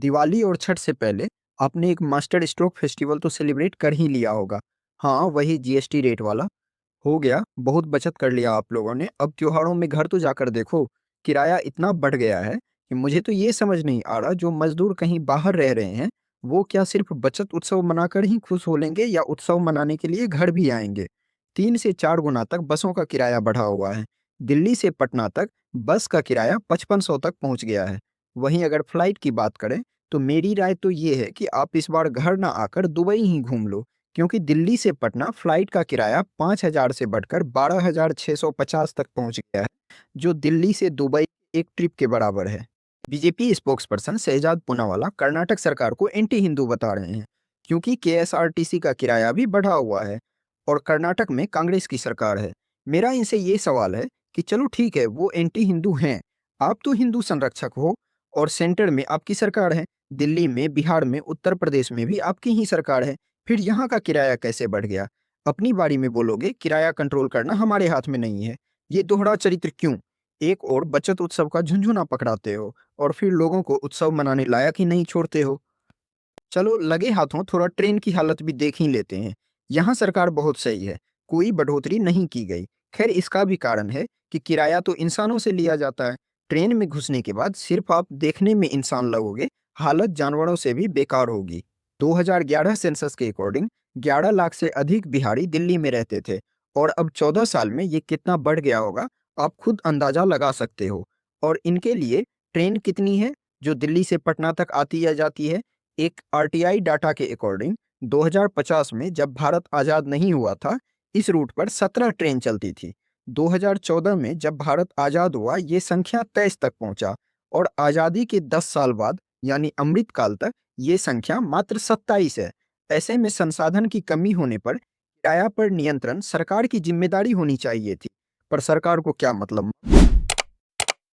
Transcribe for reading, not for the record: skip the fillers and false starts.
दिवाली और छठ से पहले आपने एक मास्टर स्ट्रोक फेस्टिवल तो सेलिब्रेट कर ही लिया होगा। हाँ, वही जीएसटी रेट वाला। हो गया, बहुत बचत कर लिया आप लोगों ने। अब त्योहारों में घर तो जाकर देखो, किराया इतना बढ़ गया है कि मुझे तो ये समझ नहीं आ रहा, जो मजदूर कहीं बाहर रह रहे हैं, वो क्या सिर्फ बचत उत्सव मनाकर ही खुश हो लेंगे या उत्सव मनाने के लिए घर भी आएंगे? 3 से 4 गुना तक बसों का किराया बढ़ा हुआ है। दिल्ली से पटना तक बस का किराया 5500 तक पहुंच गया है। वहीं अगर फ्लाइट की बात करें, तो मेरी राय तो ये है कि आप इस बार घर ना आकर दुबई ही घूम लो, क्योंकि दिल्ली से पटना फ्लाइट का किराया 5,000 से बढ़कर 12,650 तक पहुंच गया है, जो दिल्ली से दुबई एक ट्रिप के बराबर है। बीजेपी स्पोक्सपर्सन शहजाद पूनावाला कर्नाटक सरकार को एंटी हिंदू बता रहे हैं, क्योंकि केएसआरटीसी का किराया भी बढ़ा हुआ है और कर्नाटक में कांग्रेस की सरकार है। मेरा इनसे ये सवाल है कि चलो ठीक है, वो एंटी हिंदू हैं, आप तो हिंदू संरक्षक हो और सेंटर में आपकी सरकार है। दिल्ली में, बिहार में, उत्तर प्रदेश में भी आपकी ही सरकार है। फिर यहाँ का किराया कैसे बढ़ गया? अपनी बारी में बोलोगे किराया कंट्रोल करना हमारे हाथ में नहीं है। ये दोहरा चरित्र क्यों? एक और बचत उत्सव का झुंझुना पकड़ाते हो और फिर लोगों को उत्सव मनाने लायक ही नहीं छोड़ते हो। चलो लगे हाथों थोड़ा ट्रेन की हालत भी देख ही लेते हैं। यहाँ सरकार बहुत सही है, कोई बढ़ोतरी नहीं की गई। खैर, इसका भी कारण है कि किराया तो इंसानों से लिया जाता है। ट्रेन में घुसने के बाद सिर्फ आप देखने में इंसान लगोगे, हालत जानवरों से भी बेकार होगी। 2011 सेंसस के अकॉर्डिंग 11 लाख से अधिक बिहारी दिल्ली में रहते थे और अब 14 साल में ये कितना बढ़ गया होगा, आप खुद अंदाजा लगा सकते हो। और इनके लिए ट्रेन कितनी है जो दिल्ली से पटना तक आती या जाती है? एक आरटीआई डाटा के अकॉर्डिंग 2050 में जब भारत आज़ाद नहीं हुआ था, इस रूट पर 17 ट्रेन चलती थी। 2014 में जब भारत आज़ाद हुआ, ये संख्या 23 तक पहुंचा और आज़ादी के 10 साल बाद यानी अमृतकाल तक ये संख्या मात्र 27 है। ऐसे में संसाधन की कमी होने पर किराया पर नियंत्रण सरकार की जिम्मेदारी होनी चाहिए थी, पर सरकार को क्या मतलब?